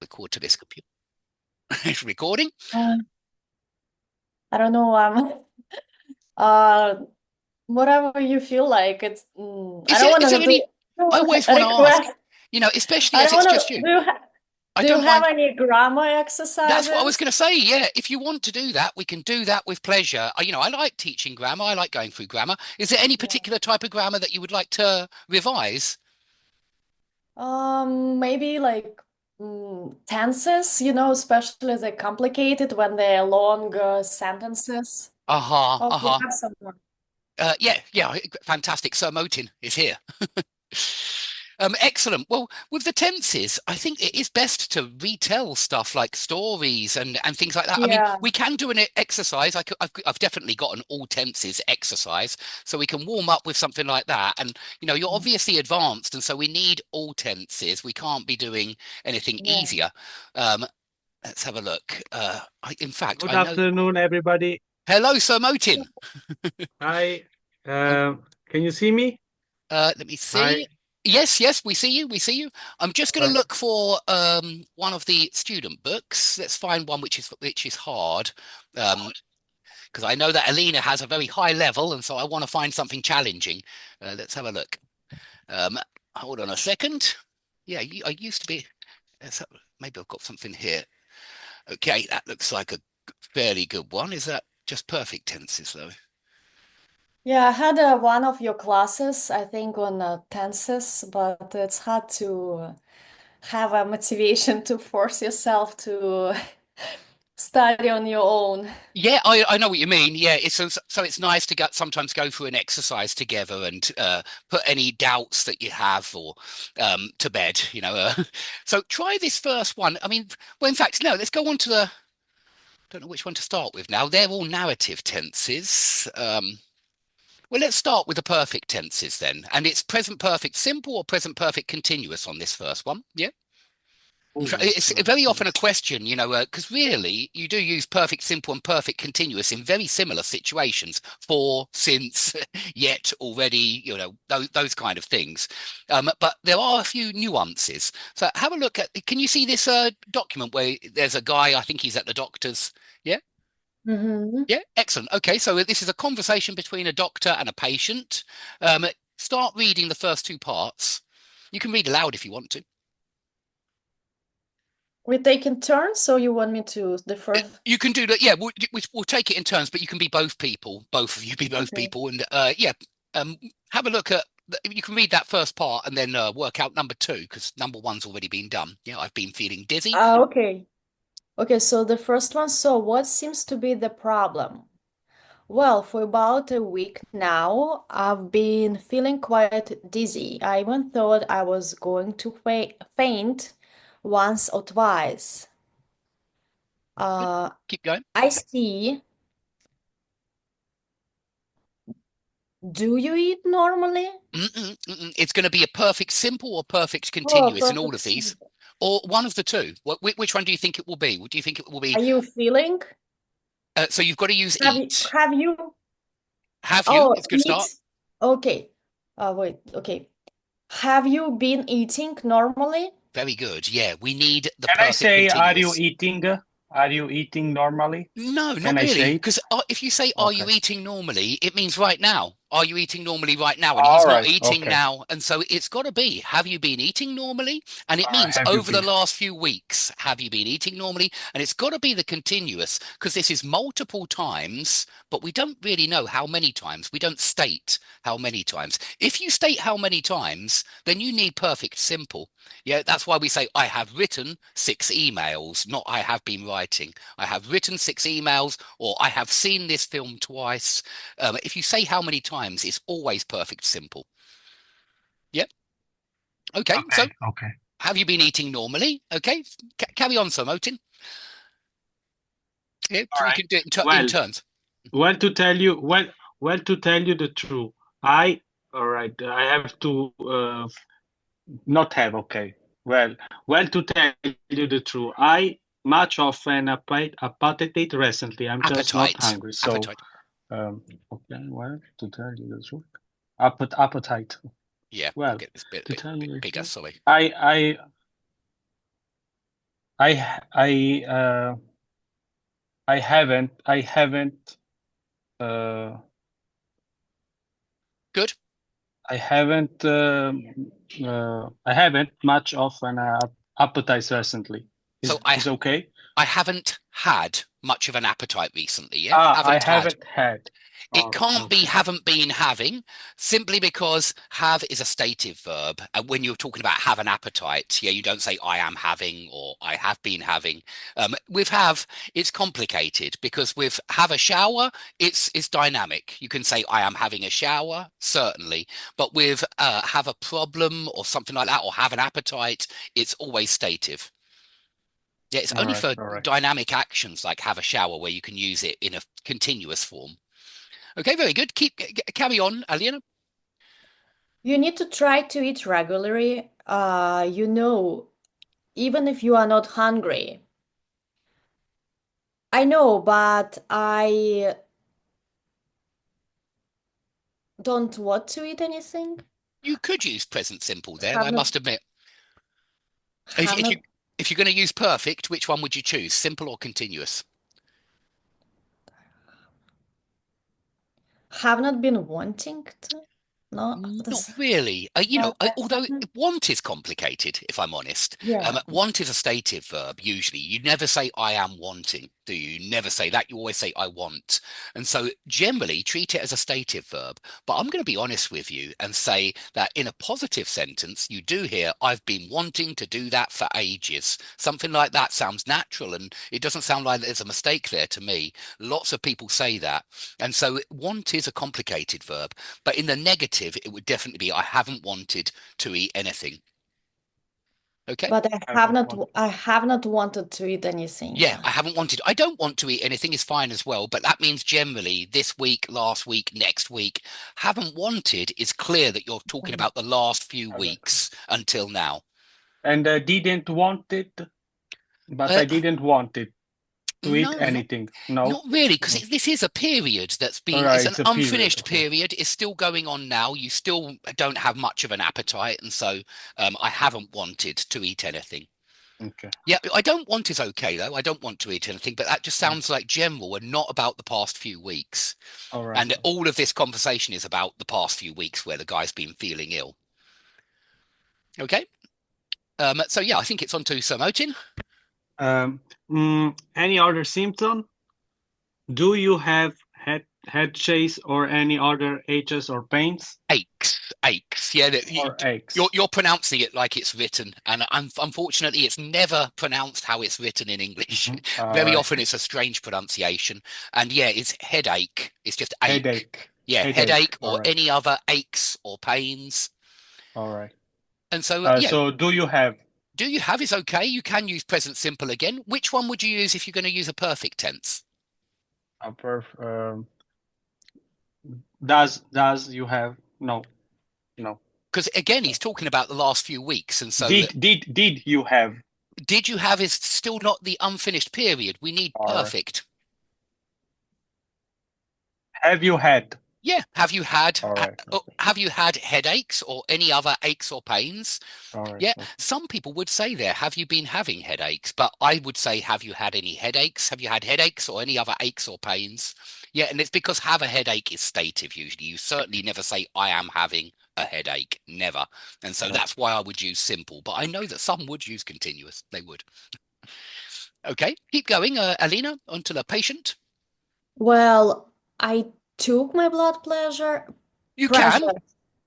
record to this computer. It's recording. Uh, I don't know. Uh, whatever you feel like. I don't Is want there to do any? I always want to ask, request. especially I as don't it's want just to. you. Do I you don't have mind. any grammar That's what I was exercises? going to say. Yeah, if you want to do that, we can do that with pleasure. I like teaching grammar. I like going through grammar. Is there any Yeah. particular type of grammar that you would like to revise? Maybe like tenses, especially they're complicated when they're long sentences. Aha, Oh, you aha. have some more. Yeah, yeah, fantastic. Sir Motin is here. Excellent. Well, with the tenses, I think it is best to retell stuff like stories and things like that. I mean, Yeah. we can do an exercise. I've definitely got an all tenses exercise, so we can warm up with something like that. And you're obviously advanced, and so we need all tenses. We can't be doing anything Yeah. easier. Let's have a look. In fact, Good I know. afternoon, everybody. Hello, Sir Motin. Hi. Um, Can you see me? Let me see. Hi. Yes, yes, we see you. We see you. I'm just going to Uh, look for one of the student books. Let's find one which is hard, because I know that Alina has a very high level, and so I want to find something challenging. Let's have a look. Um, Hold on a second. Yeah, I used to be. Maybe I've got something here. Okay, that looks like a fairly good one. Is that just perfect tenses though? Yeah, I had one of your classes, I think, on tenses, but it's hard to have a motivation to force yourself to study on your own. Yeah, I know what you mean. Yeah, so it's nice to sometimes go through an exercise together and put any doubts that you have or to bed. So try this first one. I mean, well, in fact, no. Let's go on to the. Don't know which one to start with now. They're all narrative tenses. Well, let's start with the perfect tenses then, and it's present perfect simple or present perfect continuous on this first one. Yeah. It's very often a question, because really you do use perfect simple and perfect continuous in very similar situations. For, since, yet, already, those kind of things. But there are a few nuances. So have a look at. Can you see this document where there's a guy? I think he's at the doctor's. Yeah. Hmm. Yeah. Excellent. Okay. So this is a conversation between a doctor and a patient. Start reading the first two parts. You can read aloud if you want to. We take in turns, so you want me to the first? You can do that. Yeah, we'll take it in turns, but you can be both people. Both of you be both Okay. people, and yeah, um, have a look at. You can read that first part and then work out number two because number one's already been done. Yeah, I've been feeling dizzy. Okay. Okay, so the first one, so what seems to be the problem? Well, for about a week now, I've been feeling quite dizzy. I even thought I was going to faint once or twice. Good. Uh, Keep going. I see. Do you eat normally? It's going to be a perfect simple or perfect Oh, continuous in all perfect. of these, or one of the two. Which one do you think it will be? Do you think it will be? Are you feeling? So you've got to use Have you, eat. have you? Have you? Oh, It's a good eat. start. Okay. Wait, okay. Have you been eating normally? Very good. Yeah, we need the can I perfect say, are you continuous. eating? Are you eating normally? No, Can not I really. say it? Because if you say, "Are you Okay. eating normally?" it means right now. Are you eating normally right now? And he's All not right. eating Okay. now. And so it's got to be, have you been eating normally? And it All right. means Have you over the been? last few weeks, have you been eating normally? And it's got to be the continuous because this is multiple times, but we don't really know how many times. We don't state how many times. If you state how many times, then you need perfect simple. Yeah, that's why we say, I have written 6 emails, not I have been writing. I have written 6 emails, or I have seen this film twice. If you say how many times, it's always perfect simple. Yep. Okay. So Okay. Okay. have you been eating normally? Okay. Carry on, Sir Motin. Yeah. All So we right. can do it in Well, turns. to tell you the truth, all right. I have to not have. Okay. Well, to tell you the truth, I much of an appetite recently. I'm just not Appetite. hungry. So, Appetite. okay. Well, to tell you the truth, appetite. Yeah. I'll Well, get this bit, to bit, tell bit you the bigger. truth, Sorry. I I I haven't uh Good. I haven't much of an appetite recently. So Is okay? I haven't had much of an appetite recently. Yeah, I haven't had. haven't had. It Oh, can't be okay. haven't been having, simply because have is a stative verb. And when you're talking about have an appetite, yeah, you don't say I am having or I have been having. With have, it's complicated because with have a shower, it's dynamic. You can say I am having a shower, certainly, but with have a problem or something like that, or have an appetite, it's always stative. Yeah, it's only for All right. dynamic actions like have a shower where you can use it in a continuous form. Okay, very good. Carry on, Aliena. You need to try to eat regularly. Even if you are not hungry. I know, but I don't want to eat anything. You could use present simple there, Have I not, must admit. If, have if you not, if you're going to use perfect, which one would you choose, simple or continuous? have not been wanting to. No, Not this. really. Although Mhm. want is complicated, if I'm honest. Yeah. Want is a stative verb, usually. You never say, I am wanting, do you? You never say that. You always say, I want. And so generally treat it as a stative verb. But I'm going to be honest with you and say that in a positive sentence, you do hear, I've been wanting to do that for ages. Something like that sounds natural, and it doesn't sound like there's a mistake there to me. Lots of people say that. And so want is a complicated verb. But in the negative, it would definitely be I haven't wanted to eat anything. Okay. But Haven't wanted. I have not wanted to eat anything. Yeah, I haven't wanted. I don't want to eat anything is fine as well, but that means generally this week, last week, next week, haven't wanted is clear that you're talking Mhm. about the last few Haven't. weeks until now. And I didn't want it, but Uh, I didn't want it to eat no, anything. not No. really, because Mm. this is a period that's All been, right, it's an it's a period. unfinished Okay. period. It's still going on now. You still don't have much of an appetite. And so I haven't wanted to eat anything. Okay. Yeah, I don't want is okay though. I don't want to eat anything, but that just Mm. sounds like general and not about the past few weeks. All right. And all of this conversation is about the past few weeks where the guy's been feeling ill. Okay. So yeah, I think it's on to Sir Motin. Any other symptom? Do you have head chase or any other aches or pains Aches. Yeah, or aches? you're pronouncing it like it's written, and unfortunately, it's never pronounced how it's written in English. Mhm. All Very right. often, it's a strange pronunciation. And yeah, it's headache. It's just ache. Headache. Yeah, Headache. headache All or right. any other aches or pains. All right. And so, yeah, So do you have do you have is okay. You can use present simple again. Which one would you use if you're going to use a perfect tense? a does you have no. Because again, he's talking about the last few weeks. And so, Did you have? did you have is still not the unfinished period. We need All right. perfect. Have you had? Yeah. All right. Okay. Have you had headaches or any other aches or pains? All right. Yeah. Okay. Some people would say there, have you been having headaches? But I would say, have you had any headaches? Have you had headaches or any other aches or pains? Yeah. And it's because have a headache is stative usually. You certainly never say, I am having a headache. Never. And so All right. that's why I would use simple. But I know that some would use continuous. They would. Okay. Keep going. Alina, onto the patient. Well, I took my blood You can. pressure.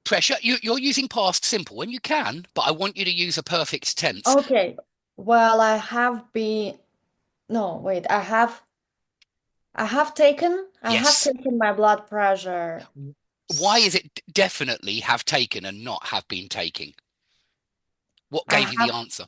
Pressure. You're using past simple and you can, but I want you to use a perfect tense. Okay. Well, no, wait, I have Yes. taken my blood pressure. Why is it definitely have taken and not have been taking? What I gave you the have, answer?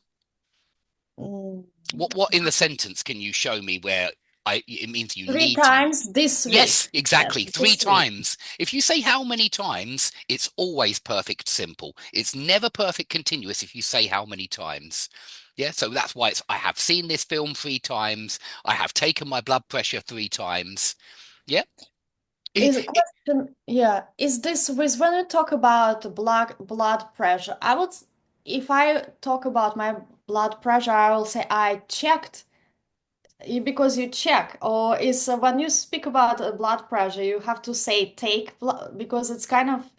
mm, What in the sentence can you show me where it means you three need to? times this week. Yes, exactly. Yes, Three this week. times. If you say how many times, it's always perfect simple. It's never perfect continuous if you say how many times. Yeah, so that's why it's I have seen this film 3 times. I have taken my blood pressure 3 times. Yeah. Is a question, yeah, is this with when we talk about blood pressure, if I talk about my blood pressure, I will say I checked because you check. Or is when you speak about blood pressure, you have to say take blood because it's kind of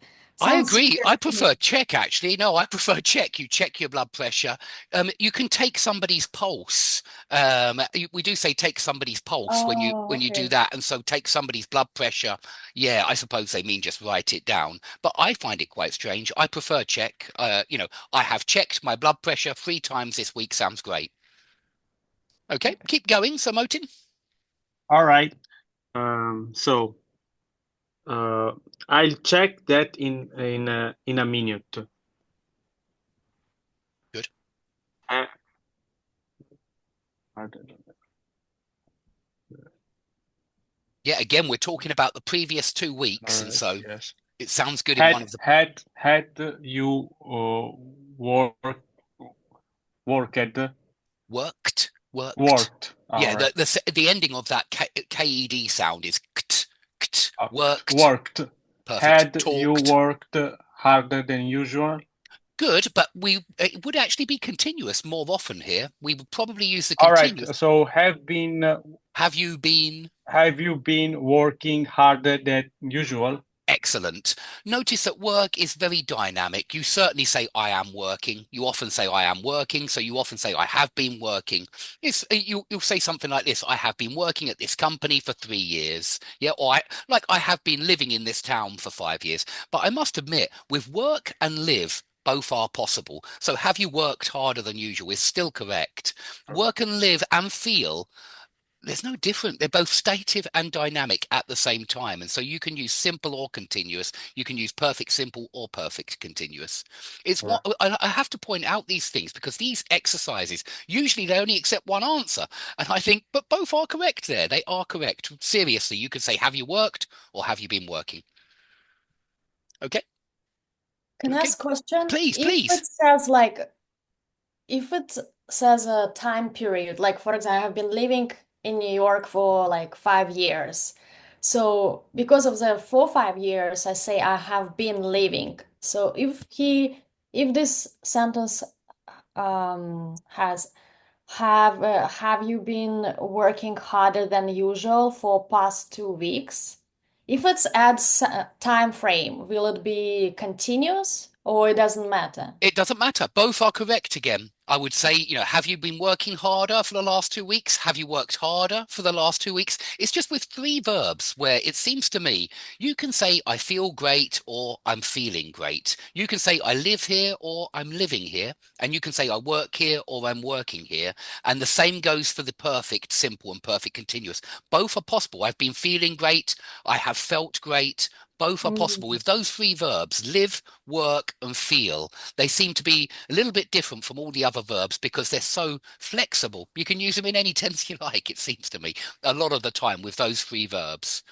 I sounds agree. I weird to me. prefer check, actually. No, I prefer check. You check your blood pressure. You can take somebody's pulse. We do say take somebody's pulse when you Oh, when you do okay. that, and so take somebody's blood pressure. Yeah, I suppose they mean just write it down. But I find it quite strange. I prefer check. I have checked my blood pressure 3 times this week. Sounds great. Okay, Okay. keep going. So, Motin. All right. So I'll check that in a minute. Good. Uh, Yeah, again, we're talking about the previous 2 weeks, and Alright, so yes. it sounds good in one of the Had you worked worked. worked? Yeah, All the right. the ending of that KED sound is kt, kt, Uh, worked. Worked. Perfect. Had you Talked. worked harder than usual? Good, but we it would actually be continuous more often here. We would probably use the All right. continuous. So Have you been have you been working harder than usual? excellent? Notice that work is very dynamic. You certainly say I am working. You often say I am working, so you often say I have been working. You'll say something like this: I have been working at this company for 3 years. Yeah, or I have been living in this town for 5 years. But I must admit, with work and live, both are possible. So have you worked harder than usual is still correct. Work and live and feel, there's no different. They're both stative and dynamic at the same time. And so you can use simple or continuous. You can use perfect simple or perfect continuous. It's what Right. I have to point out these things because these exercises, usually they only accept one answer. And I think, but both are correct there. They are correct. Seriously, you could say, have you worked or have you been working? Okay. Can I Okay. ask a question? Please, please. If it says a time period, like for example, I have been living in New York for like 5 years. So because of the 5 years, I say I have been living. So if this sentence has have you been working harder than usual for past 2 weeks? If it's adds time frame, will it be continuous or it doesn't matter? It doesn't matter. Both are correct again. I would say, have you been working harder for the last 2 weeks? Have you worked harder for the last 2 weeks? It's just with three verbs where it seems to me you can say, I feel great or I'm feeling great. You can say, I live here or I'm living here. And you can say, I work here or I'm working here. And the same goes for the perfect simple and perfect continuous. Both are possible. I've been feeling great. I have felt great. Both are possible Mm. with those three verbs: live, work, and feel. They seem to be a little bit different from all the other verbs because they're so flexible. You can use them in any tense you like, it seems to me, a lot of the time with those three verbs.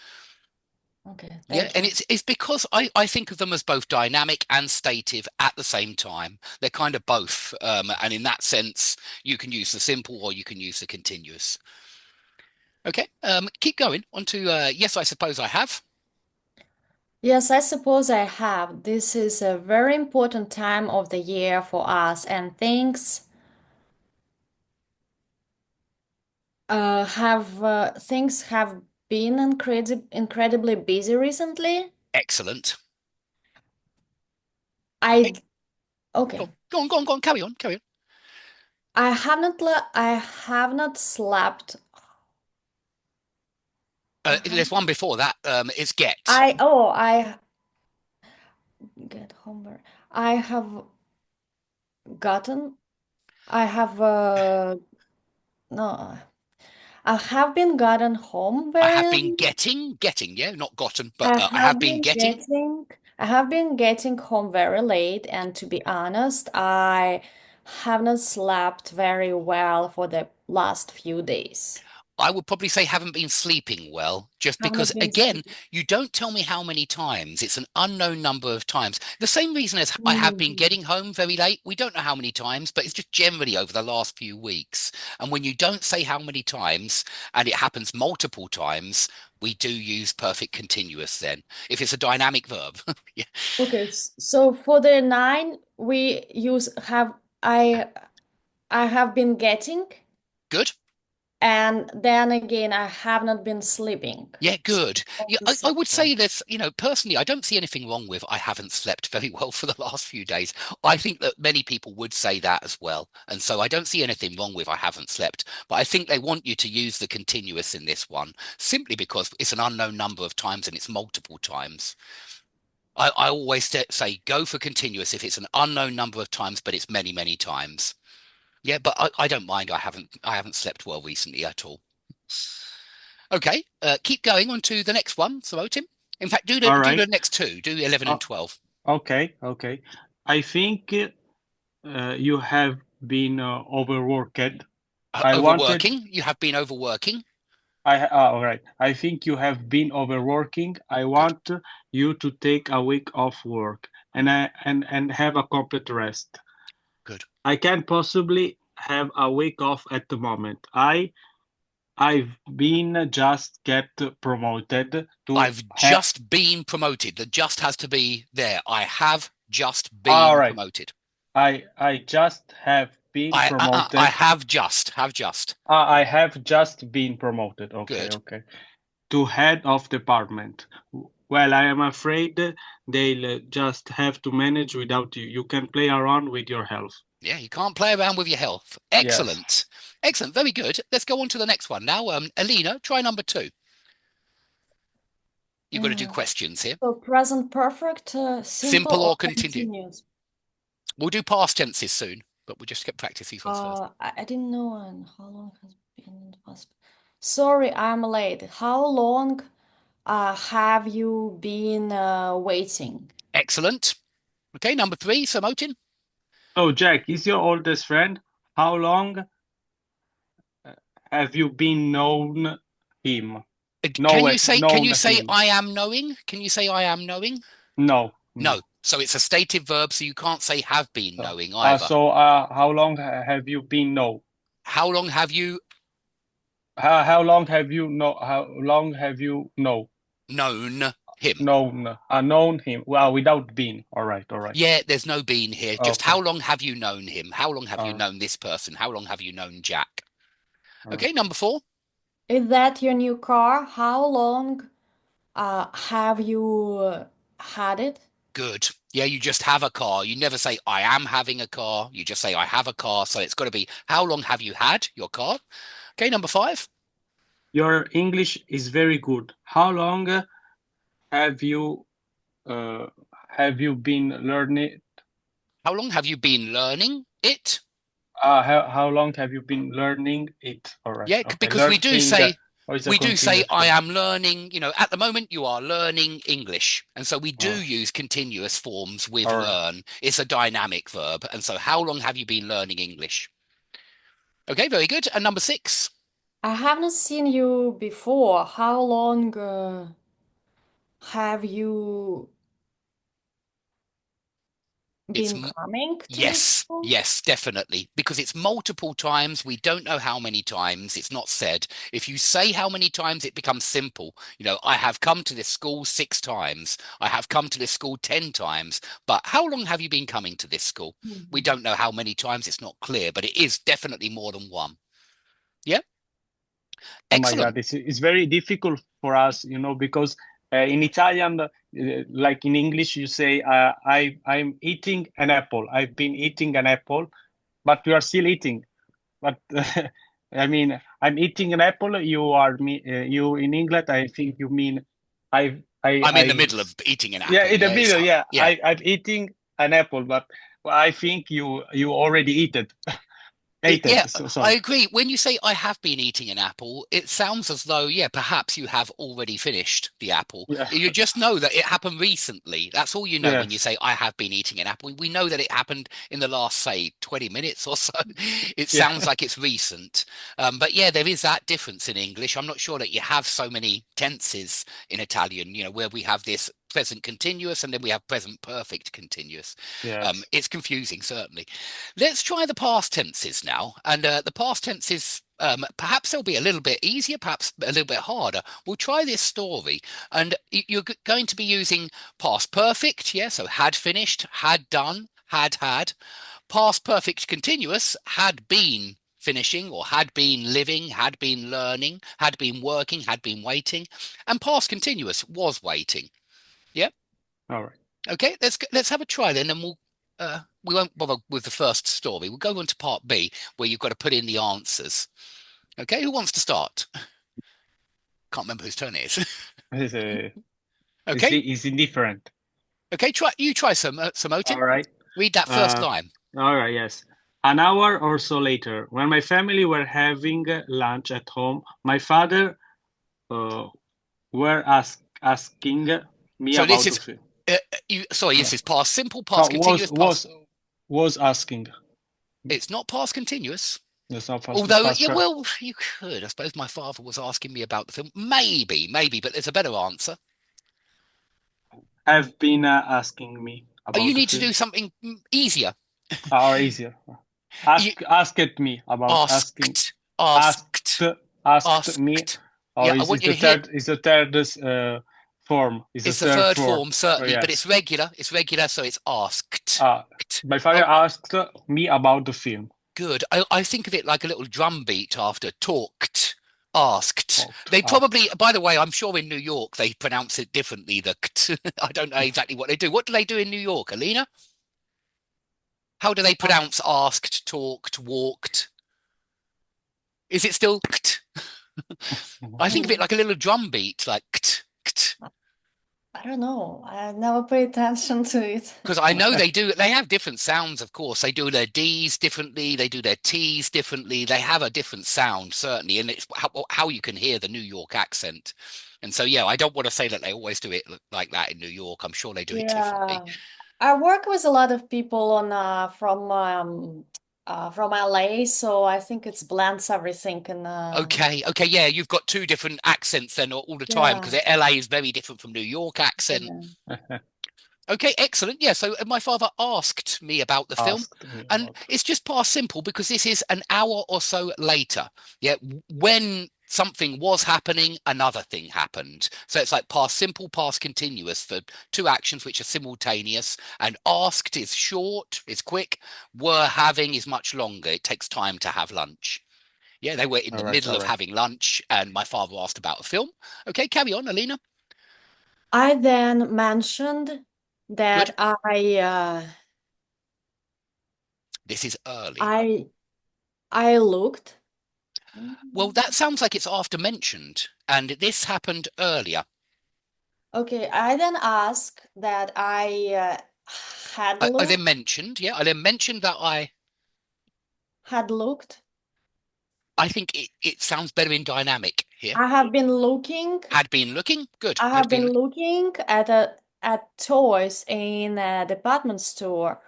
Okay, Yeah, thank and you. it's because I think of them as both dynamic and stative at the same time. They're kind of both. And in that sense, you can use the simple or you can use the continuous. Okay, keep going on to yes, I suppose I have. Yes, I suppose I have. This is a very important time of the year for us, and things have been incredibly busy recently. Excellent. Okay, I okay. go on, go on, go on, carry on, carry on. I have not slept. I have There's one before that. It's get. I get homework. I have gotten I have no I have been gotten home I very have been late. getting, yeah, not gotten, but I I have have been been getting. getting home very late, and to be honest, I have not slept very well for the last few days. I would probably say haven't been sleeping well, just Have because, not been again, sleeping. you don't tell me how many times. It's an unknown number of times. The same reason as I have been Mhm. getting home very late. We don't know how many times, but it's just generally over the last few weeks. And when you don't say how many times, and it happens multiple times, we do use perfect continuous then, if it's a dynamic verb. Yeah. Okay, so for the nine, we use have I. I have been getting, Good. and then again, I have not been sleeping. Yeah, So good. all Yeah, the I would same. say this, personally, I don't see anything wrong with I haven't slept very well for the last few days. I think that many people would say that as well. And so I don't see anything wrong with I haven't slept. But I think they want you to use the continuous in this one simply because it's an unknown number of times and it's multiple times. I always say go for continuous if it's an unknown number of times, but it's many, many times. Yeah, but I don't mind. I haven't slept well recently at all. Okay, keep going on to the next one, so Tim. In fact, do the All do right. the next two. Do 11 Uh, and 12. okay, okay. I think you have been overworked. I wanted. Overworking. You have been overworking. All right. I think you have been overworking. I Good. want you to take a week off work and have a complete rest. Good. I can't possibly have a week off at the moment. I've been just get promoted to I've have. just been promoted. The just has to be there. I have just All been right. promoted. I just have been I promoted. have just. I have just been promoted. Okay, Good. okay. To head of department. Well, I am afraid they'll just have to manage without you. You can play around with your health. Yeah, you can't play around with your health. Yes. Excellent. Excellent. Very good. Let's go on to the next one now. Alina, try number 2. You've got to do Uh, questions here. so present perfect, simple Simple or or continue. continuous? We'll do past tenses soon, but we'll just get practice these ones first. I didn't know and how long has been in the past. Sorry, I'm late. How long have you been waiting? Excellent. Okay, number 3, Samotin. So, Jack is your oldest friend. How long have you been known him? Can Know you say known him? I am knowing? Can you say I am knowing? No, No. no. So it's a stative verb, so you can't say have been So, knowing either. how long have you been know? How long have you How long have you know? How long have you known him? known him? Well, without been. All right, all right. Yeah, there's no been here. Just Okay. how long have you known him? How long have you All right. known this person? How long have you known Jack? All right. Okay, number 4. Is that your new car? How long have you had it? Good. Yeah, you just have a car. You never say I am having a car. You just say I have a car. So it's got to be how long have you had your car? Okay, number 5. Your English is very good. How long have you uh, been learning? How long have you been learning it? How long have you been learning it? All right. Yeah, Okay. because Learning is a we do say continuous I verb. am learning, at the moment you are learning English. And so we do Oh, use continuous forms with all right. learn. It's a dynamic verb. And so how long have you been learning English? Okay, very good. And number 6. I haven't seen you before. How long have you It's been coming to this Yes, school? yes, definitely. Because it's multiple times. We don't know how many times. It's not said. If you say how many times, it becomes simple. I have come to this school 6 times. I have come to this school 10 times. But how long have you been coming to this school? We Mhm. don't know how many times. It's not clear, but it is definitely more than one. Yeah, Oh my God, excellent. it's very difficult for us, because in Italian, like in English, you say, I'm eating an apple. I've been eating an apple, but we are still eating. But I mean, I'm eating an apple. You in England, I think you mean I'm in the I've, middle of eating an yeah, apple. in the Yeah, it's middle, yeah, yeah. I'm eating an apple, but I think you already eat it. Ate Yeah, it. So I sorry. agree. When you say I have been eating an apple, it sounds as though, yeah, perhaps you have already finished the apple. Yeah. You just know that it happened recently. That's all you know when you Yes. say I have been eating an apple. We know that it happened in the last, say, 20 minutes or so. It Yeah. sounds like it's recent. But yeah, there is that difference in English. I'm not sure that you have so many tenses in Italian, where we have this present continuous and then we have present perfect continuous. Yes. It's confusing, certainly. Let's try the past tenses now. And the past tenses, perhaps they'll be a little bit easier, perhaps a little bit harder. We'll try this story. And you're going to be using past perfect, yeah? So had finished, had done, had had. past perfect continuous had been finishing or had been living, had been learning, had been working, had been waiting, and past continuous was waiting. Yeah. All right. Okay, let's have a try then, and we won't bother with the first story. We'll go on to part B, where you've got to put in the answers. Okay, who wants to start? Can't remember whose turn it is. Okay, It's indifferent. okay, try some Otin. All right. Read that first line. All right, yes. An hour or so later, when my family were having lunch at home, my father were asking me So about this the is film. sorry, this is past simple, past continuous, past. Was asking. It's not past continuous. It's not past. Although, past yeah, well, you could. I suppose my father was asking me about the film. Maybe, but there's a better answer. Have been asking me about You the need to film. do something easier. Or easier. Asked me about asking. Asked me. Or Yeah, is I want it you to hear. Is the third form? It's the third form, certainly, but it's regular. It's regular, so it's asked. My father asked me about the film. Good. I think of it like a little drum beat after talked, asked. They probably, by the way, I'm sure in New York they pronounce it differently. I don't know exactly what they do. What do they do in New York, Alina? How do they pronounce asked, talked, walked? Is it still? I think of it like a little drum beat, like. I don't know. I never pay attention to it. Because I know they do. They have different sounds, of course. They do their D's differently. They do their T's differently. They have a different sound, certainly. And it's how you can hear the New York accent. And so, yeah, I don't want to say that they always do it like that in New York. I'm sure they do it differently. I work with a lot of people on from LA, so I think it blends everything. Okay, yeah, you've got two different accents then all the time because LA is very different from New York accent. Okay, excellent. Yeah, so my father asked me about the film, and it's just past simple because this is an hour or so later. Yeah, when something was happening, another thing happened. So it's like past simple, past continuous for two actions which are simultaneous. And asked is short, is quick. Were having is much longer. It takes time to have lunch. Yeah, they were in the middle of having lunch, and my father asked about a film. Okay, carry on, Alina. I then mentioned that this is early. I looked. Well, that sounds like it's after mentioned, and this happened earlier. Okay, I then asked that I had looked. I then mentioned, I then mentioned that I had looked. I think it sounds better in dynamic here. I have been looking. Had been looking. Good. I have been looking at toys in a department store.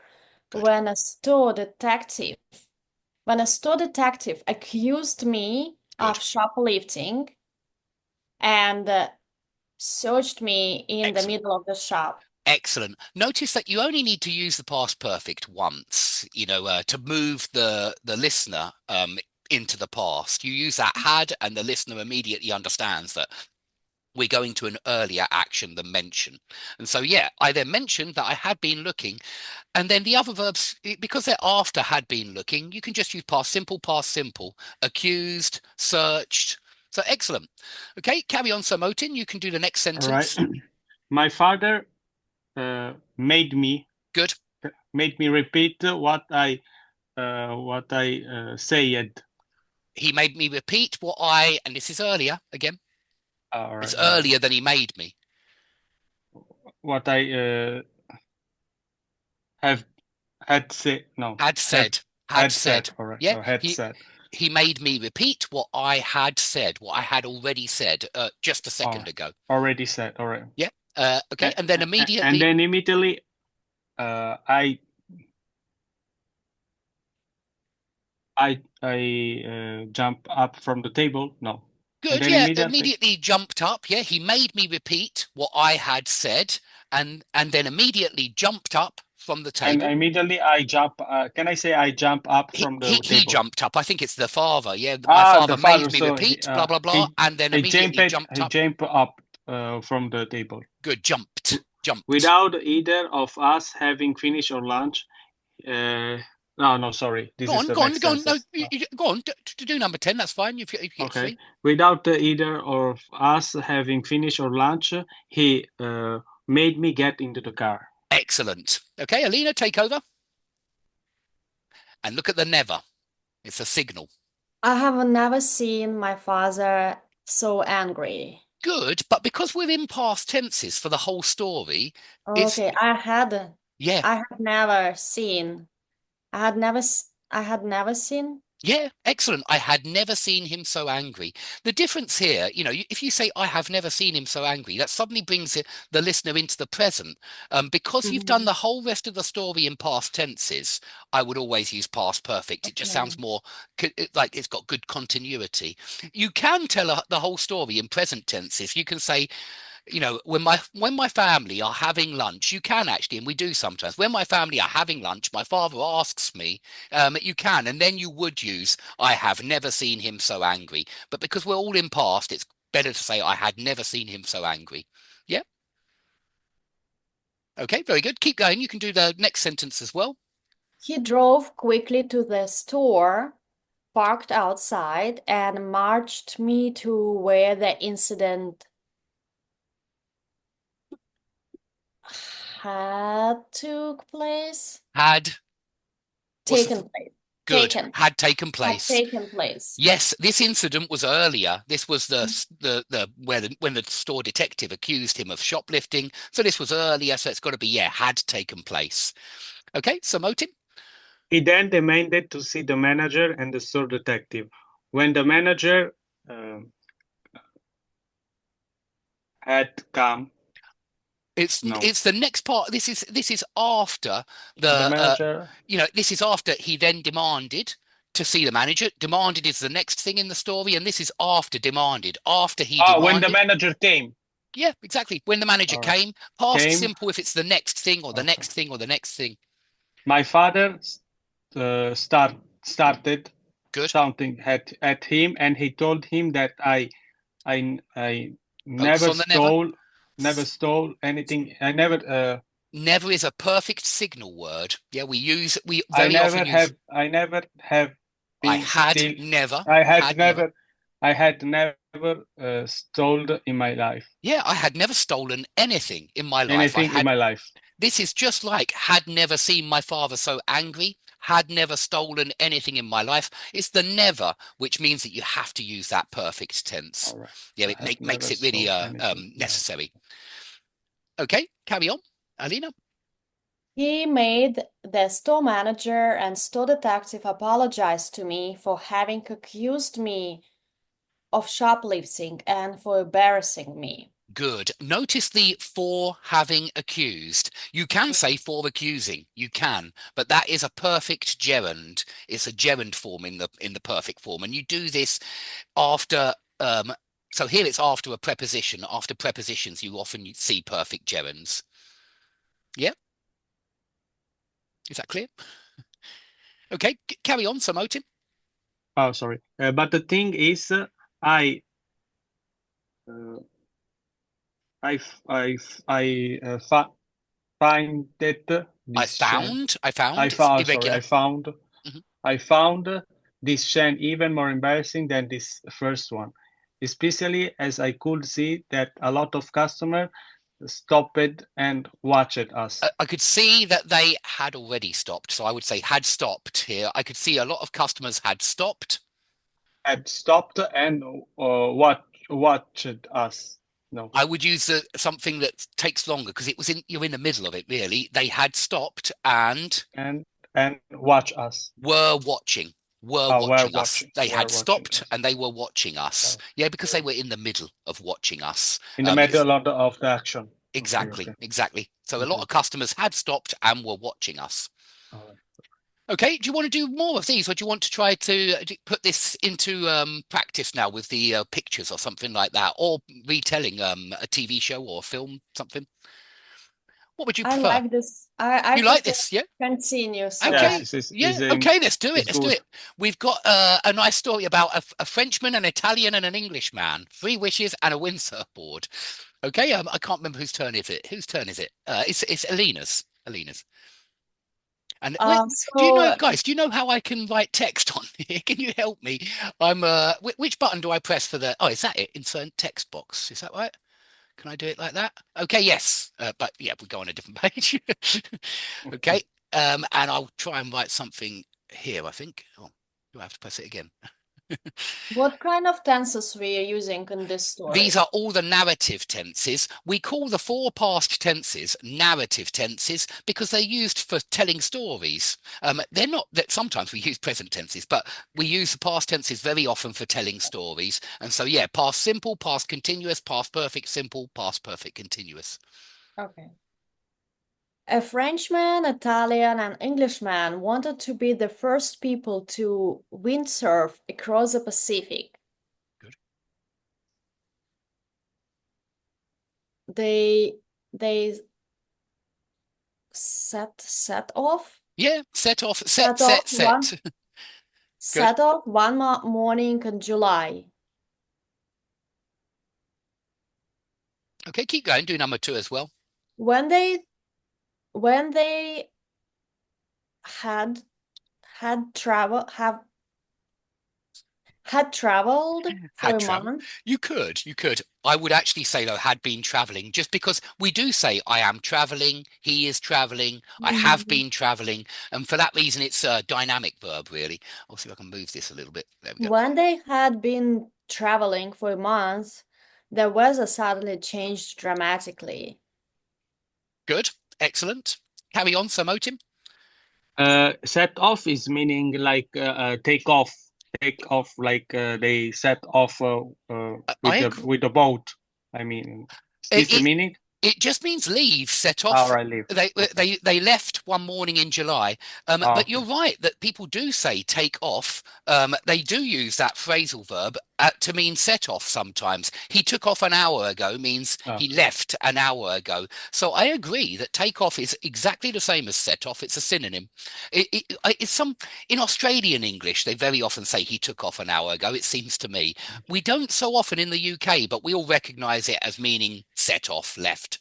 Good. When a store detective accused me of shoplifting and searched me in the middle of the shop. Excellent. Notice that you only need to use the past perfect once, to move the listener into the past. You use that had, and the listener immediately understands that we're going to an earlier action than mention. And so, yeah, I then mentioned that I had been looking. And then the other verbs, because they're after had been looking, you can just use past simple, accused, searched. So excellent. Okay, carry on, Samotin. You can do the next sentence. All right. My father made me repeat what I said. He made me repeat what and this is earlier again. Right, it's earlier than he made me. What I had said. No. Had said. All right. Yeah. Had said. He made me repeat what I had said, what I had already said just a second ago. Already said. All right. Yeah. Okay. And then immediately. I jump up from the table. No. Good. Yeah. Immediately jumped up. Yeah. He made me repeat what I had said, and then immediately jumped up from the table. And immediately I jump. Can I say I jump up from the table? He jumped up. I think it's the father. Yeah. My father made me repeat blah blah blah, and then immediately jumped up. He jumped up from the table. Good. Jumped. Without either of us having finished our lunch, No, sorry. This Go is on, the go on, next go on. No, sentence. go on. To do number 10, that's fine. If you get Okay. three. Without either of us having finished our lunch, he made me get into the car. Excellent. Okay, Alina, take over. And look at the never. It's a signal. I have never seen my father so angry. Good, but because we're in past tenses for the whole story, it's Okay, yeah, I had never seen. I had never seen. yeah, excellent. I had never seen him so angry. The difference here, if you say I have never seen him so angry, that suddenly brings the listener into the present. Because you've done Mhm. the whole rest of the story in past tenses, I would always use past perfect. It just Okay. sounds more like it's got good continuity. You can tell the whole story in present tenses. You can say, when my family are having lunch, you can actually, and we do sometimes, when my family are having lunch, my father asks me, you can, and then you would use, I have never seen him so angry. But because we're all in past, it's better to say, I had never seen him so angry. Yeah. Okay, very good. Keep going. You can do the next sentence as well. He drove quickly to the store, parked outside, and marched me to where the incident had took place. Had, what's the Taken place. good? Taken. Had taken Had place. taken place. Yes, this incident was earlier. This was the where when the store detective accused him of shoplifting. So this was earlier. So it's got to be had taken place. Okay, so Motin. He then demanded to see the manager and the store detective. When the manager uh, had come, It's no, it's the next part. This is after the the manager. this is after he then demanded to see the manager. Demanded is the next thing in the story, and this is after demanded. After he Oh, when the demanded. manager came. Yeah, exactly. When the manager All right. came, past Came. simple if it's the next thing or the Okay. next thing or the next thing. My father started Good. shouting at him, and he told him that I Focus never on the never. stole anything. I never Never is a perfect signal word. Yeah, we I very often use never have I been had still. never, I had never. had never stole in my life Yeah, I had never stolen anything in my life. I anything in had my life. This is just like had never seen my father so angry, had never stolen anything in my life. It's the never, which means that you have to use that perfect tense. All right. Yeah, I it have makes never it really stole anything. No. necessary. Okay, carry on, Alina. He made the store manager and store detective apologize to me for having accused me of shoplifting and for embarrassing me. Good. Notice the for having accused. You can say for accusing. You can, but that is a perfect gerund. It's a gerund form in the perfect form, and you do this after. So here it's after a preposition. After prepositions, you often see perfect gerunds. Yeah, is that clear? Okay, carry on, Samotin. Oh, sorry. But the thing is, I uh, find that I this chain. found. I found. It's Sorry. irregular. Mhm. I found this chain even more embarrassing than this first one, especially as I could see that a lot of customers stopped and watched us. I could see that they had already stopped, so I would say had stopped here. I could see a lot of customers had stopped. Had stopped and watched us. No, I would use something that takes longer because you're in the middle of it, really. They had stopped and and watch us. were watching, were We're watching us. watching. They We're had watching stopped us. and they were watching us. Yeah, because they were in the middle of watching us. In the It's middle of the action. Okay, exactly, okay, exactly. So a lot okay. of customers had stopped and were watching us. All right. Okay, do you want to do more of these, or do you want to try to put this into practice now with the pictures or something like that, or retelling a TV show or a film, something? What would you I prefer? like this. I You like prefer this, yeah? continue. So Yes, Okay, this yeah, is okay, let's do it. is Let's do good. it. We've got a nice story about a Frenchman, an Italian, and an Englishman. Three wishes and a windsurfboard. Okay, I can't remember whose turn is it. Whose turn is it? It's Alina's. Alina's. And do you know, So guys? Do you know how I can write text on here? Can you help me? I'm which button do I press for the? Oh, is that it? Insert text box. Is that right? Can I do it like that? Okay, yes. But yeah, we go on a different page. Okay. And I'll try and write something here, I think. Oh, do I have to press it again? what kind of tenses we are using in this These story? are all the narrative tenses. We call the four past tenses narrative tenses because they're used for telling stories. They're not that sometimes we use present tenses, but we use the past tenses very often for telling stories. And so, yeah, past simple, past continuous, past perfect simple, past perfect continuous. Okay. A Frenchman, Italian, and Englishman wanted to be the first people to windsurf across the Pacific. Good. They set off Yeah, set off, set off one set. Good. set off one morning in July. Okay, keep going. Do number two as well. When they had had traveled for Had a travel. month. You could, you could. I would actually say though, had been traveling, just because we do say I am traveling, he is traveling, I have Mhm. been traveling, and for that reason, it's a dynamic verb, really. I'll see if I can move this a little bit. There we go. When they had been traveling for a month, the weather suddenly changed dramatically. Good, excellent. Carry on, Sir Motim. Set off is meaning like take off, like they set off I agree. with the boat. I mean, is this the It, meaning? It just means leave, set All off. right, leave. Okay. They left one morning in July. But Okay. you're right that people do say take off. They do use that phrasal verb to mean set off sometimes. He took off an hour ago means Oh, he left an hour ago. So I agree that take off is exactly the same as set off. It's a synonym. It's some in Australian English, they very often say he took off an hour ago, it seems to me. We don't so often in the UK, but we all recognize it as meaning set off, left.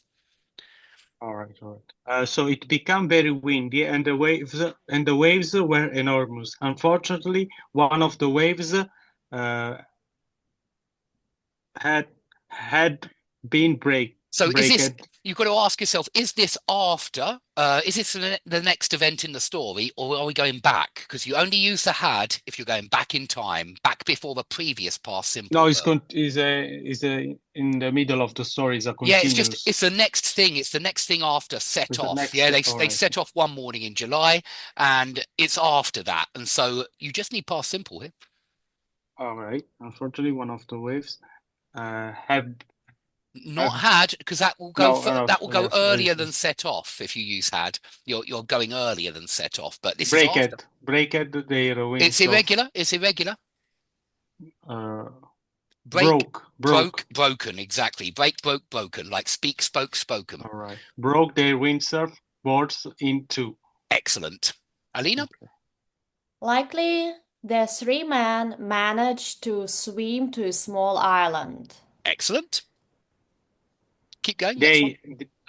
all right, all right. So it became very windy, and the waves were enormous. Unfortunately, one of the waves had had been So is this, breaked. you've got to ask yourself, is this after, is this the next event in the story, or are we going back? Because you only use the had if you're going back in time, back before the previous past No, simple it's verb. in the middle of the story. It's a Yeah, continuous. it's the next thing. It's the next thing after set It's the off. next. Yeah, All they right. set off one morning in July, and it's after that. And so you just need past simple here. All right. Unfortunately, one of the waves have Not have had, because that will go no, no, that will go yes, earlier than set off if you use had. You're going earlier than set off, but this is after. break it. Their It's wings of irregular. It's irregular. uh Break, broke. broken. Exactly. Break, broke, broken. Like speak, spoke, spoken. All right, broke their windsurf boards in two. Excellent. Alina? Okay. Likely, the three men managed to swim to a small island. Excellent. Keep going. Next one.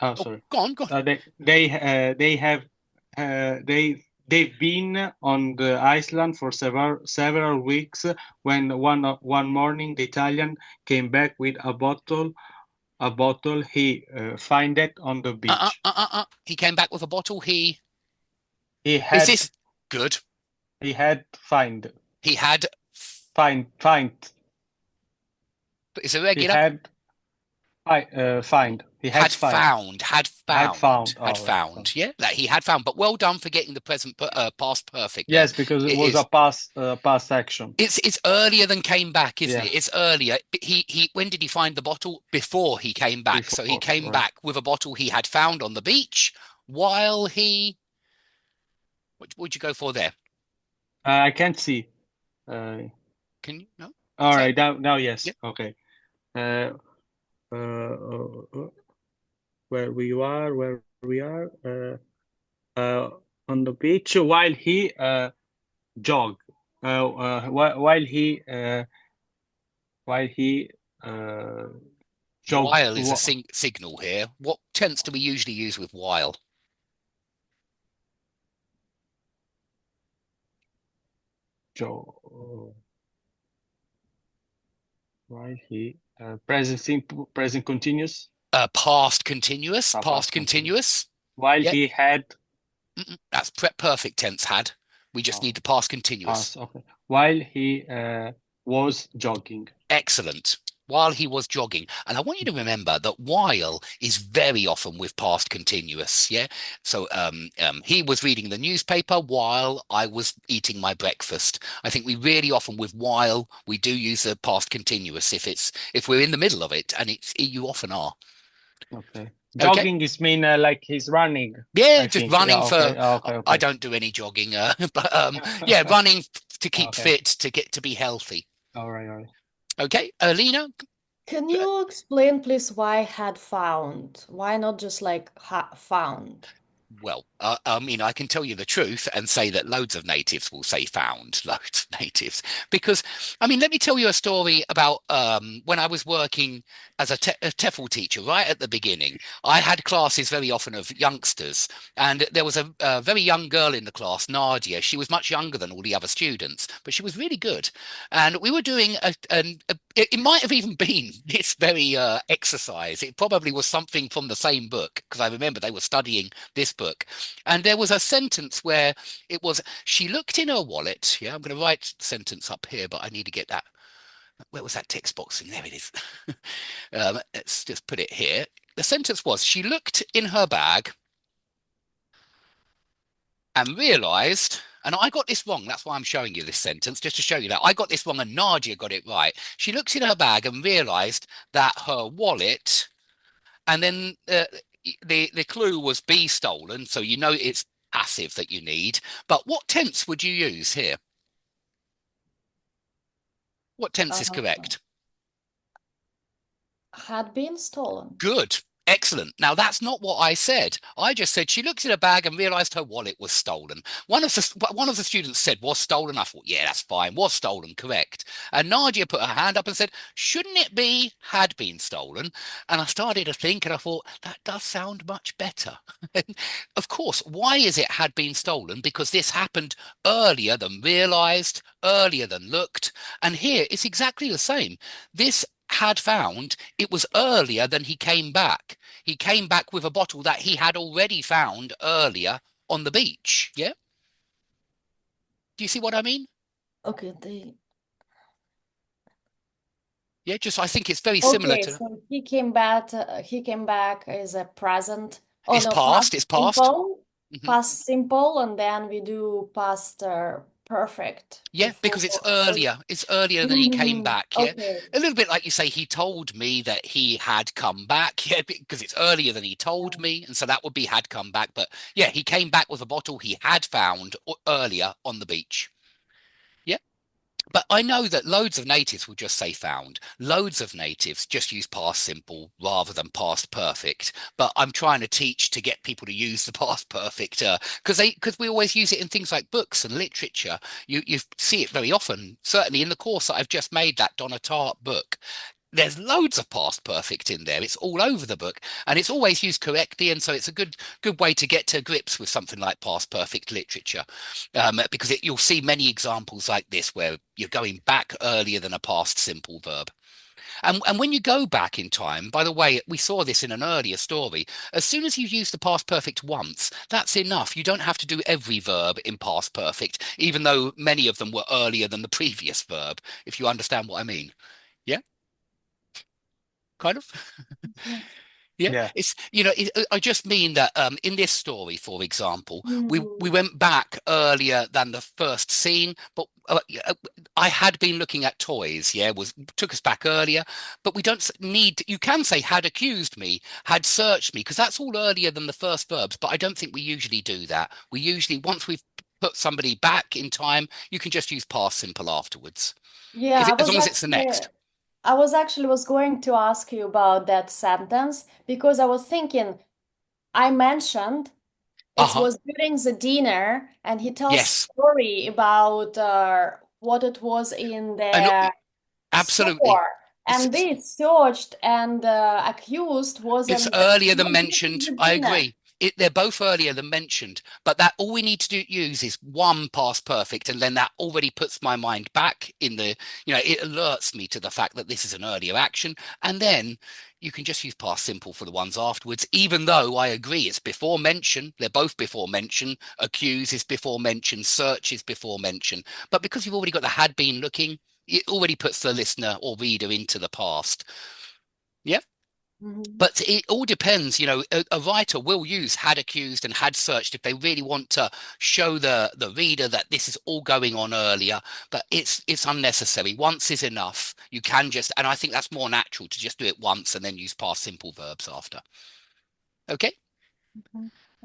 Oh, Oh, sorry. go on, go on. They have they've been on the island for several weeks when one morning the Italian came back with a bottle he find it on the beach. He came back with a bottle. He Is had this good? he had He had, find but it's he irregular. had find he had find Had had found, found. had All right. found. Yeah, that he had found. But well done for getting the present past perfect there. Yes, because it It was a is. past action. It's earlier than came back, isn't Yeah, it? It's earlier. He when did he find the bottle? Before he came back. So he before, came right. back with a bottle he had found on the beach while he what would you go for there? I can't see. Uh, Can you no? all Is that right, now yes. yeah? Okay. Uh, uh, uh, uh, where we are on the beach while he jog. While he jog. While is a signal here. What tense do we usually use with while? Jo while he present simple, present continuous, Past continuous, past continuous. continuous. While Yeah, he had that's perfect tense had. We just need the past continuous. okay. While he was jogging. Excellent. While he was jogging. And I want you to remember that while is very often with past continuous. Yeah. So he was reading the newspaper while I was eating my breakfast. I think we really often with while we do use the past continuous if we're in the middle of it, and you often are. Okay. Okay. Jogging is mean like he's running. Yeah, I just think. running Yeah, for. okay. Okay. I don't do any jogging, but yeah, running to keep Okay. fit, to get to be healthy. All right. Okay, Lena, Can you explain, please, why had found? Why not just like found? well, I mean, I can tell you the truth and say that loads of natives will say found, loads of natives, because, I mean, let me tell you a story about when I was working as a TEFL teacher right at the beginning. I had classes very often of youngsters, and there was a very young girl in the class, Nadia. She was much younger than all the other students, but she was really good. And we were doing it might have even been this very exercise. It probably was something from the same book, because I remember they were studying this book. And there was a sentence where it was, she looked in her wallet. Yeah, I'm going to write the sentence up here, but I need to get that. Where was that text box? And there it is. Let's just put it here. The sentence was, she looked in her bag and realized, and I got this wrong. That's why I'm showing you this sentence, just to show you that I got this wrong and Nadia got it right. She looked in her bag and realized that her wallet, and then the clue was be stolen. So you know it's passive that you need. But what tense would you use here? What tense is correct? Had been stolen. Good. Excellent. Now, that's not what I said. I just said she looked in her bag and realized her wallet was stolen. One of the students said, was stolen. I thought, yeah, that's fine. Was stolen. Correct. And Nadia put her hand up and said, shouldn't it be had been stolen? And I started to think and I thought, that does sound much better. Of course, why is it had been stolen? Because this happened earlier than realized, earlier than looked. And here it's exactly the same. This had found, it was earlier than he came back. He came back with a bottle that he had already found earlier on the beach. Yeah. Do you see what I mean? Okay, Yeah, just I think it's very similar okay, to so he came back. He came back as a present. Oh it's no, past, it's past. past simple, and then we do past perfect Yeah, before. because it's earlier. It's earlier than he came back. Yeah. Okay. A little bit like you say, he told me that he had come back. Yeah, because it's earlier than he told me. And so that would be had come back. But yeah, he came back with a bottle he had found earlier on the beach. Yeah. But I know that loads of natives will just say found. Loads of natives just use past simple rather than past perfect. But I'm trying to teach to get people to use the past perfect because we always use it in things like books and literature. You see it very often. Certainly in the course that I've just made, that Donna Tartt book, there's loads of past perfect in there. It's all over the book, and it's always used correctly. And so it's a good way to get to grips with something like past perfect literature, because you'll see many examples like this where you're going back earlier than a past simple verb. And when you go back in time, by the way, we saw this in an earlier story. As soon as you use the past perfect once, that's enough. You don't have to do every verb in past perfect, even though many of them were earlier than the previous verb, if you understand what I mean. Yeah, kind of. Yeah, it's I just mean that in this story, for example, we went back earlier than the first scene, but I had been looking at toys. Yeah, took us back earlier, but we don't need. You can say had accused me, had searched me, because that's all earlier than the first verbs. But I don't think we usually do that. We usually, once we've put somebody back in time, you can just use past simple afterwards, Yeah, as long as it's the next. I was going to ask you about that sentence because I was thinking, I mentioned it Uh-huh. was during the dinner, and he tells Yes. story about what it was in And the absolutely. store, and they searched, and accused was It's not earlier than during mentioned. the I dinner. agree. they're both earlier than mentioned, but that all we need to use is one past perfect, and then that already puts my mind back in the, it alerts me to the fact that this is an earlier action, and then you can just use past simple for the ones afterwards, even though I agree it's before mention. They're both before mention. Accuse is before mention. Search is before mention. But because you've already got the had been looking, it already puts the listener or reader into the past. Yeah. But it all depends, a writer will use had accused and had searched if they really want to show the reader that this is all going on earlier, but it's unnecessary. Once is enough. You can just, and I think that's more natural to just do it once and then use past simple verbs after. Okay?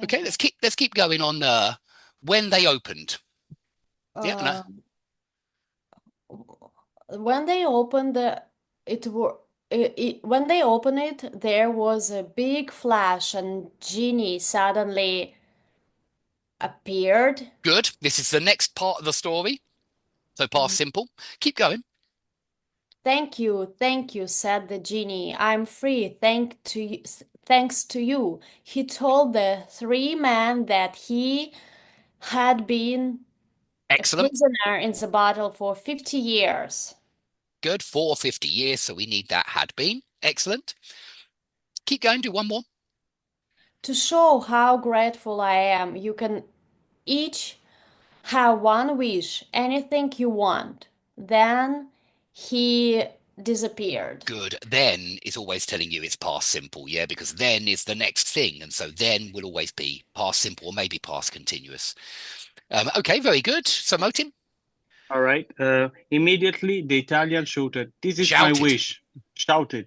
Okay, let's keep going on when they opened. Yeah, When they opened when they opened it, there was a big flash, and Ginny suddenly appeared. good. This is the next part of the story. So past simple. Keep going. Thank you, said the genie. I'm free, thanks to you. He told the three men that he had been Excellent. a prisoner in the bottle for 50 years. Good. For 50 years, so we need that had been. Excellent. Keep going. Do one more. To show how grateful I am, you can each have one wish, anything you want. Then he disappeared. Good. Then is always telling you it's past simple, yeah, because then is the next thing. And so then will always be past simple or maybe past continuous. Okay, very good. So Motin? All right. Immediately the Italian shouted, "This is my Shouted. wish." Shouted.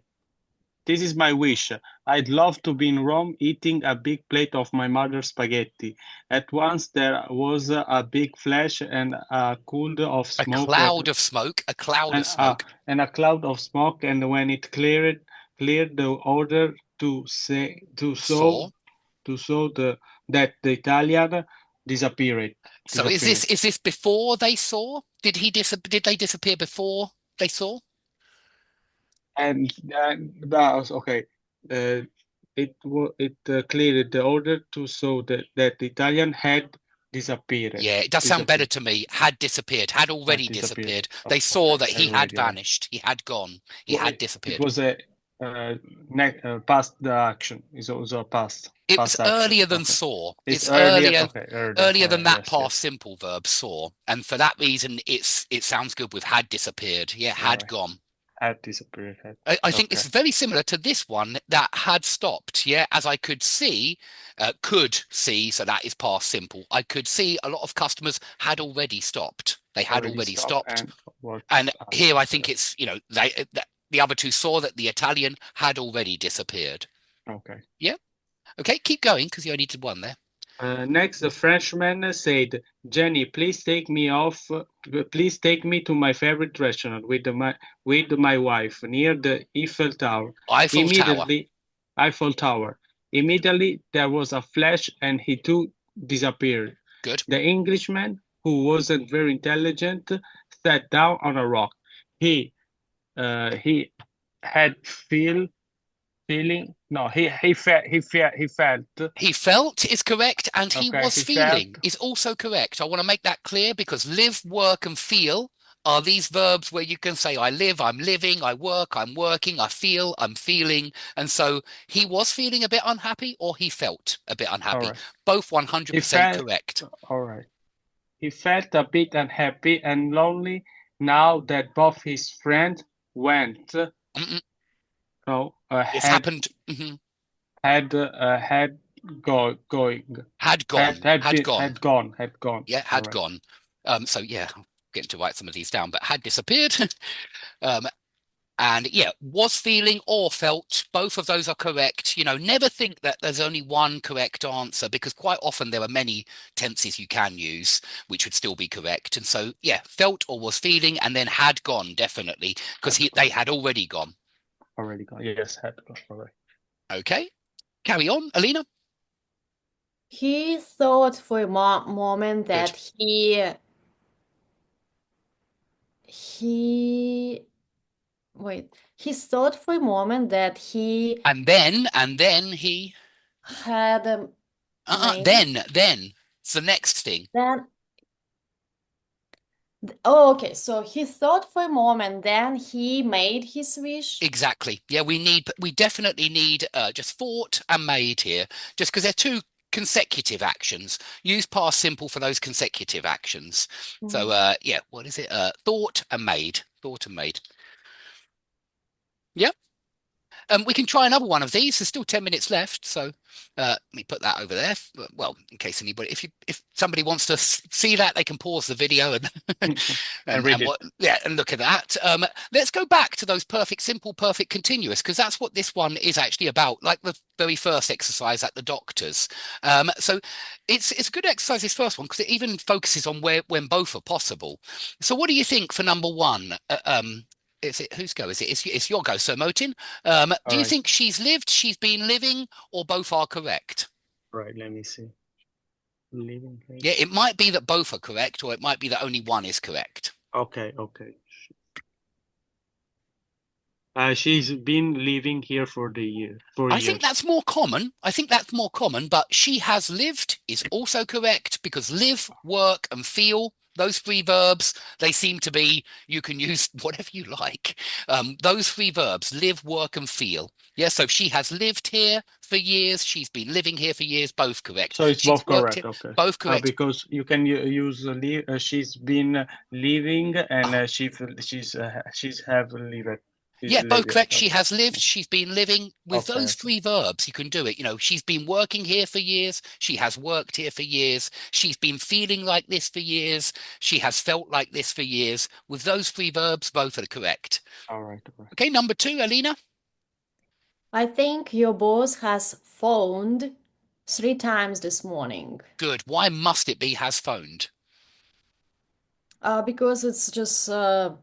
"This is my wish. I'd love to be in Rome eating a big plate of my mother's spaghetti." At once there was a big flash and a cloud of A smoke. cloud of smoke. A cloud of smoke. And a cloud of smoke, and when it cleared the order to show that the Italian disappeared. So is this before they saw? Did they disappear before they saw? And that was okay. It cleared the order to show that the Italian had disappeared. Yeah, it does sound better to me. Had disappeared. Had already disappeared. They saw that he had vanished. He had gone. He had disappeared. It was a past the action. It's also a past. It was earlier than saw. It's earlier earlier than that past simple verb saw, and for that reason, it sounds good with had disappeared. Yeah, had gone. Had disappeared. I think it's very similar to this one that had stopped. Yeah, as I could see, so that is past simple. I could see a lot of customers had already stopped. They had already stopped, and here I think it's the other two saw that the Italian had already disappeared. Okay. Yeah. Okay, keep going because you only did one there. Next, the Frenchman said, "Jenny, please take me to my favorite restaurant with my wife near the Eiffel Tower." Eiffel Tower. Immediately there was a flash and he too disappeared. Good. The Englishman, who wasn't very intelligent, sat down on a rock. He had feeling. No, he felt. He felt is correct, and he was feeling felt is also correct. I want to make that clear because live, work, and feel are these verbs where you can say I live, I'm living, I work, I'm working, I feel, I'm feeling. And so he was feeling a bit unhappy or he felt a bit unhappy. Right. Both 100% correct. All right. He felt a bit unhappy and lonely now that both his friends went. No, this happened. Had gone. Had gone. Yeah, had right. gone. So yeah, I'm getting to write some of these down, but had disappeared. And yeah, was feeling or felt, both of those are correct. Never think that there's only one correct answer because quite often there are many tenses you can use which would still be correct. And so yeah, felt or was feeling, and then had gone, definitely, because they had already gone. Already gone. Yes, had gone. All right. Okay, carry on, Alina. He thought for a moment that he thought for a moment that he and then he had Maybe. Then it's the next thing. Then, oh, okay. So he thought for a moment, then he made his wish. Exactly. Yeah, we definitely need just thought and made here, just because they're two consecutive actions. Use past simple for those consecutive actions. So Mhm. yeah, what is it? Thought and made. Thought and made. Yeah. We can try another one of these. There's still 10 minutes left, so let me put that over there. Well, in case anybody, if somebody wants to see that, they can pause the video and And read and it. what yeah, and look at that. Let's go back to those perfect simple, perfect continuous, because that's what this one is actually about. Like the very first exercise at the doctor's. So it's a good exercise, this first one, because it even focuses on where when both are possible. So what do you think for number one? Is it whose go is it? It's your go, Sir Motin. All Do you right. think she's lived, she's been living, or both are correct? Right. Let me see. Living Yeah, place. it might be that both are correct, or it might be that only one is correct. Okay. Okay. She's been living here for the year, for I think years. that's more common. I think that's more common, but she has lived is also correct because live, work, and feel, those three verbs, they seem to be, you can use whatever you like. Those three verbs, live, work, and feel. Yeah, so she has lived here for years. She's been living here for years, both correct. So it's She's both worked here, correct. Okay. both correct. Because you can use she's been living and Oh, she's have lived. She's yeah, both lived. correct. She Okay. has lived, she's been living. With Okay. those Okay. three verbs, you can do it. You know, she's been working here for years. She has worked here for years. She's been feeling like this for years. She has felt like this for years. With those three verbs, both are correct. All right. All right. Okay, number two, Alina. I think your boss has phoned 3 times this morning. Good. Why must it be has phoned? Because it's just at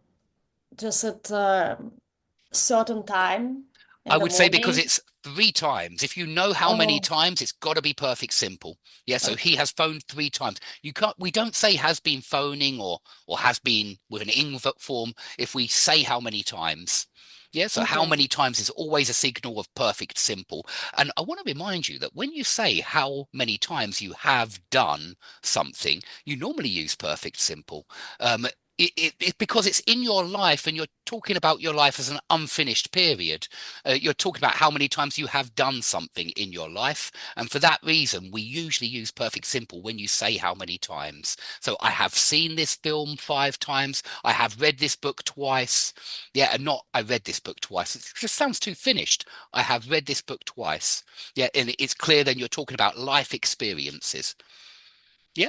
certain time I in the would say because morning. it's three times. If you know how many Oh, times, it's got to be perfect simple. Yeah, so he okay. has phoned three times. You can't, we don't say has been phoning or has been with an ing form if we say how many times. Yeah, so how Okay. many times is always a signal of perfect simple. And I want to remind you that when you say how many times you have done something, you normally use perfect simple. Because it's in your life and you're talking about your life as an unfinished period. You're talking about how many times you have done something in your life. And for that reason, we usually use perfect simple when you say how many times. So I have seen this film 5 times. I have read this book twice. Yeah, and not I read this book twice. It just sounds too finished. I have read this book twice. Yeah, and it's clear then you're talking about life experiences. Yeah.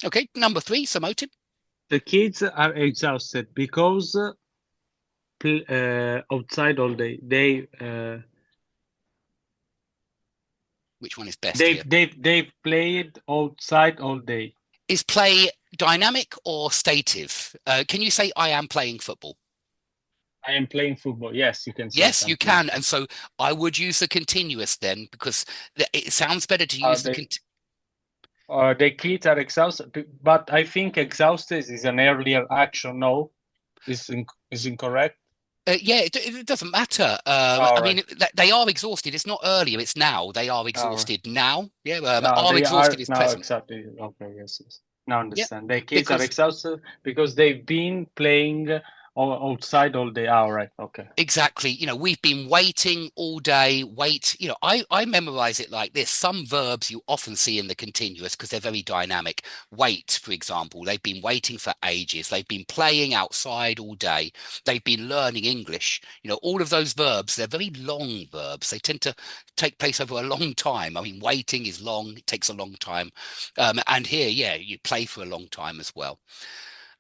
Okay. Number three, Samotin. The kids are exhausted because outside all day. Which one is best They've here? they've they've played outside all day. Is play dynamic or stative? Can you say I am playing football? I am playing football. Yes, you can say Yes, you something like can. that. And so I would use the continuous then because it sounds better to Uh, use the they cont the kids are exhausted, but I think exhausted is an earlier action. No, is incorrect. yeah, it doesn't matter. All I right, mean, they are exhausted. It's not earlier, it's now. They are all right. exhausted now. Yeah, Now are they exhausted are is now present. exactly okay. Yes, yes. Now Yeah, understand. The kids are because exhausted because they've been playing outside all day. All right, okay. exactly. You know, we've been waiting all day. Wait. You know, I memorize it like this. Some verbs you often see in the continuous because they're very dynamic. Wait, for example, they've been waiting for ages. They've been playing outside all day. They've been learning English. You know, all of those verbs, they're very long verbs. They tend to take place over a long time. I mean, waiting is long. It takes a long time. And here, yeah, you play for a long time as well.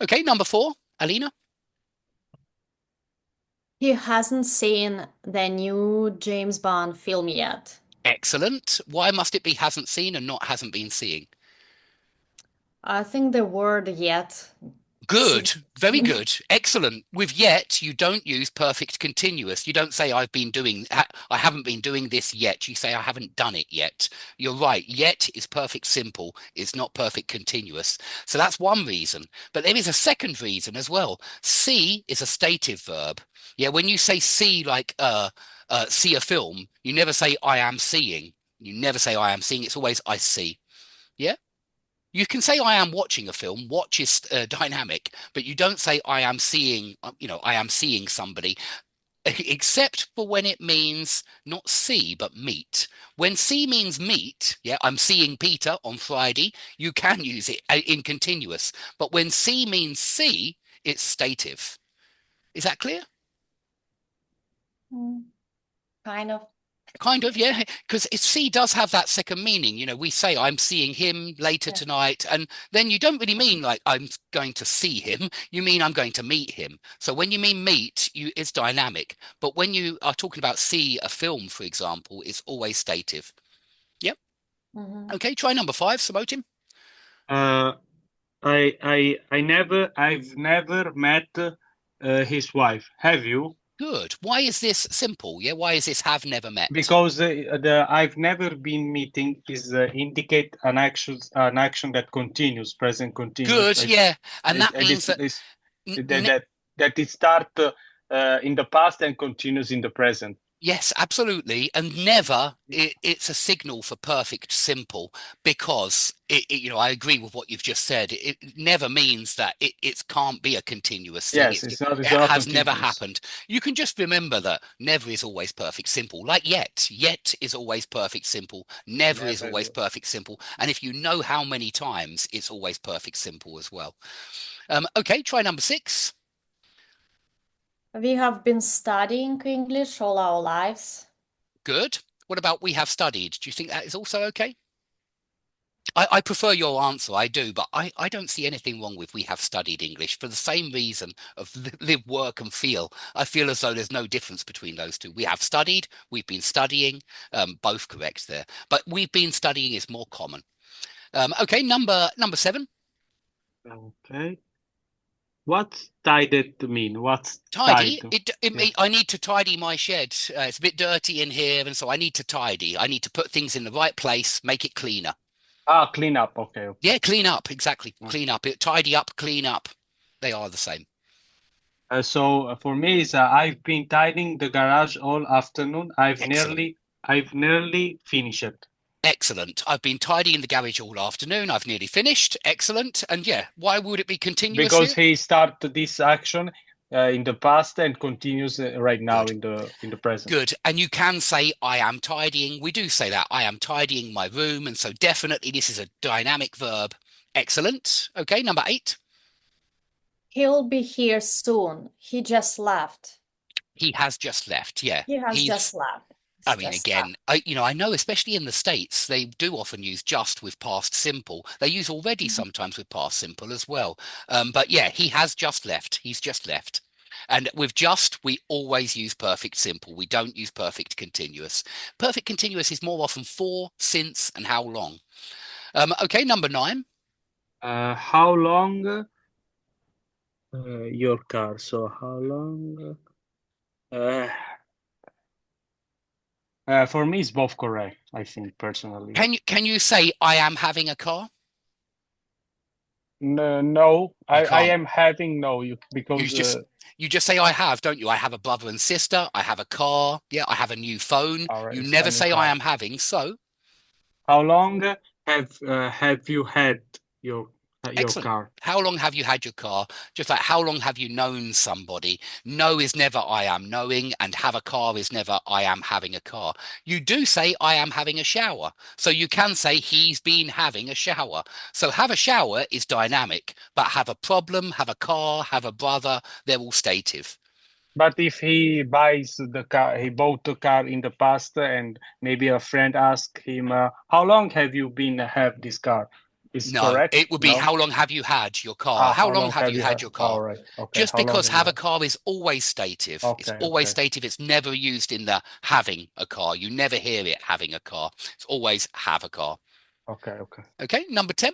Okay, number four, Alina. He hasn't seen the new James Bond film yet. Excellent. Why must it be hasn't seen and not hasn't been seeing? I think the word yet Good, very significant. good, excellent. With yet, you don't use perfect continuous. You don't say I haven't been doing this yet. You say I haven't done it yet. You're right. Yet is perfect simple. It's not perfect continuous. So that's one reason. But there is a second reason as well. See is a stative verb. Yeah, when you say see like see a film, you never say I am seeing. You never say I am seeing. It's always I see. Yeah. You can say I am watching a film. Watch is dynamic, but you don't say I am seeing, I am seeing somebody, except for when it means not see, but meet. When see means meet, yeah, I'm seeing Peter on Friday, you can use it in continuous. But when see means see, it's stative. Is that clear? Kind of. Kind of, yeah, because see does have that second meaning. We say I'm seeing him later Yeah. tonight, and then you don't really mean like I'm going to see him. You mean I'm going to meet him. So when you mean meet, it's dynamic. But when you are talking about see a film, for example, it's always stative. Yep. Mhm. Okay, try number 5, Samotim. Uh, I've never met his wife. Have you? Good. Why is this simple? Yeah, why is this have never met? Because the I've never been meeting is indicate an action that continues, present continuous. Good, yeah. And that means that It's n that it start in the past and continues in the present. Yes, absolutely. And never, it's a signal for perfect simple because I agree with what you've just said. It never means that it can't be a continuous thing. Yes, It it's not has never continuous. happened. You can just remember that never is always perfect simple. Like yet, yet is always perfect simple. Never is Never. always perfect simple. And if you know how many times, it's always perfect simple as well. Okay, try number 6. We have been studying English all our lives. Good. What about we have studied? Do you think that is also okay? I prefer your answer, I do, but I don't see anything wrong with we have studied English for the same reason of live, work, and feel. I feel as though there's no difference between those two. We have studied, we've been studying, both correct there. But we've been studying is more common. Okay, number 7. Okay. What's tidied mean? What's Tidy. tied? It Yeah. I need to tidy my shed. It's a bit dirty in here, and so I need to tidy. I need to put things in the right place, make it cleaner. Clean up. Okay. Yeah, clean up, exactly. Okay. Clean up. Tidy up, clean up. They are the same. So for me, is I've been tidying the garage all afternoon. Excellent. I've nearly finished it. Excellent. I've been tidying the garage all afternoon. I've nearly finished. Excellent. And yeah, why would it be continuous Because here? he started this action in the past and continues right now Good. in the present. Good. And you can say, I am tidying. We do say that. I am tidying my room. And so definitely this is a dynamic verb. Excellent. Okay, number 8. He'll be here soon. He just left. He has just left. Yeah. He has He's just left. I It's mean, just again, I know, especially in the States, they do often use just with past simple. They use already left. sometimes with past simple as well. But yeah, he has just left. He's just left. And with just, we always use perfect simple. We don't use perfect continuous. Perfect continuous is more often for, since, and how long. Okay, number 9. How long your car? So how long? For me, it's both correct. I think personally. Can you say I am having a car? No, You I can't. am having no you You because just you just say I have, don't you? I have a brother and sister. I have a car. Yeah, I have a new phone. all right, You it's a never new say I car. am having. So How long have you had your excellent. car? How long have you had your car? Just like how long have you known somebody? Know is never I am knowing, and have a car is never I am having a car. You do say I am having a shower. So you can say he's been having a shower. So have a shower is dynamic, but have a problem, have a car, have a brother, they're all stative. But if he buys the car, he bought the car in the past, and maybe a friend asked him, "How long have you been have this car?" Is No, correct? it would be No. how long have you had your car? How How long long have have you you had had? your car? All right. Okay. Just How long because have you have a had? car is always stative. It's Okay. always Okay. stative. It's never used in the having a car. You never hear it having a car. It's always have a car. Okay. Okay. Okay, number 10.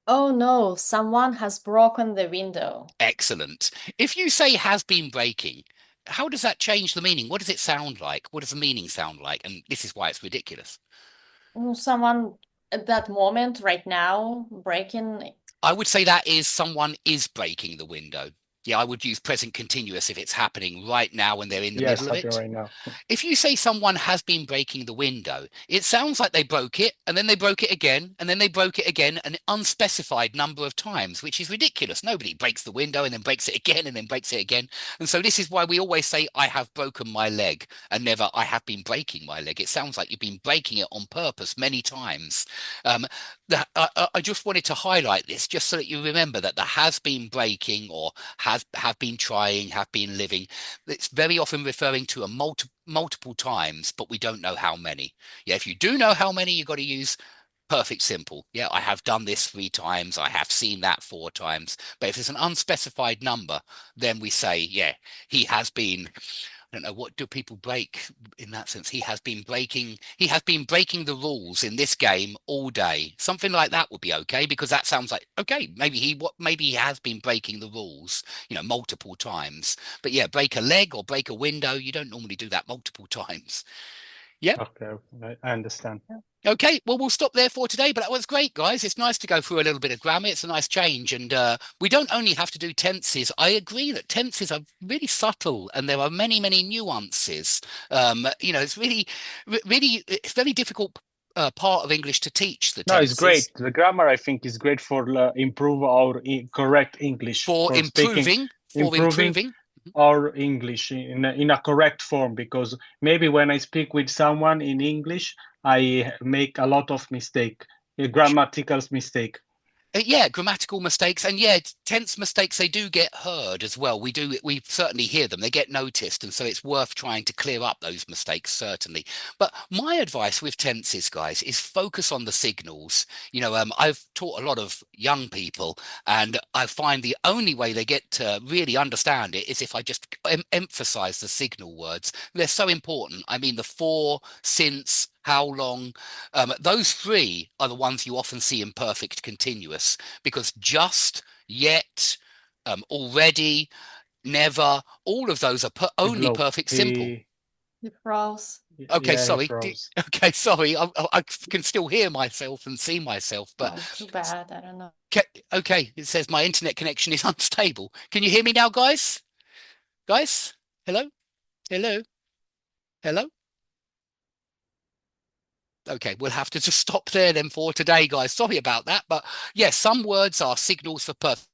Oh no, someone has broken the window. Excellent. If you say has been breaking, how does that change the meaning? What does it sound like? What does the meaning sound like? And this is why it's ridiculous. Someone at that moment, right now, breaking. I would say that is someone is breaking the window. Yeah, I would use present continuous if it's happening right now when they're in the Yes, middle of happening it. right now. If you say someone has been breaking the window, it sounds like they broke it and then they broke it again and then they broke it again an unspecified number of times, which is ridiculous. Nobody breaks the window and then breaks it again and then breaks it again. And so this is why we always say, I have broken my leg, and never, I have been breaking my leg. It sounds like you've been breaking it on purpose many times. I just wanted to highlight this just so that you remember that there has been breaking, or have been trying, have been living. It's very often referring to a multiple times, but we don't know how many. Yeah, if you do know how many, you've got to use perfect simple. Yeah, I have done this 3 times. I have seen that 4 times. But if it's an unspecified number, then we say, yeah, he has been. I don't know, what do people break in that sense? He has been breaking the rules in this game all day. Something like that would be okay, because that sounds like, okay, maybe he has been breaking the rules, multiple times. But yeah, break a leg or break a window, you don't normally do that multiple times. Yeah. Okay, I understand. Okay, well, we'll stop there for today, but that was great, guys. It's nice to go through a little bit of grammar. It's a nice change. And we don't only have to do tenses. I agree that tenses are really subtle and there are many, many nuances. It's it's very difficult part of English to teach the No, it's great. tenses. The grammar, I think, is great for improve our correct English, For for speaking, improving improving. our English in a correct form. Because maybe when I speak with someone in English, I make a lot of mistake, grammatical mistake. Yeah, grammatical mistakes, and yeah, tense mistakes, they do get heard as well. We certainly hear them. They get noticed, and so it's worth trying to clear up those mistakes, certainly. But my advice with tenses, guys, is focus on the signals. I've taught a lot of young people, and I find the only way they get to really understand it is if I just emphasize the signal words. They're so important. I mean, the for, since, how long, those 3 are the ones you often see in perfect continuous, because just, yet, already, never, all of those are only perfect simple. He froze. Okay, Yeah, sorry. froze. Okay, sorry. I can still hear myself and see myself, but Oh, too bad. I don't know. okay. It says my internet connection is unstable. Can you hear me now, guys? Guys? Hello? Hello? Hello? Okay, we'll have to just stop there then for today, guys. Sorry about that. But yes, some words are signals for perfect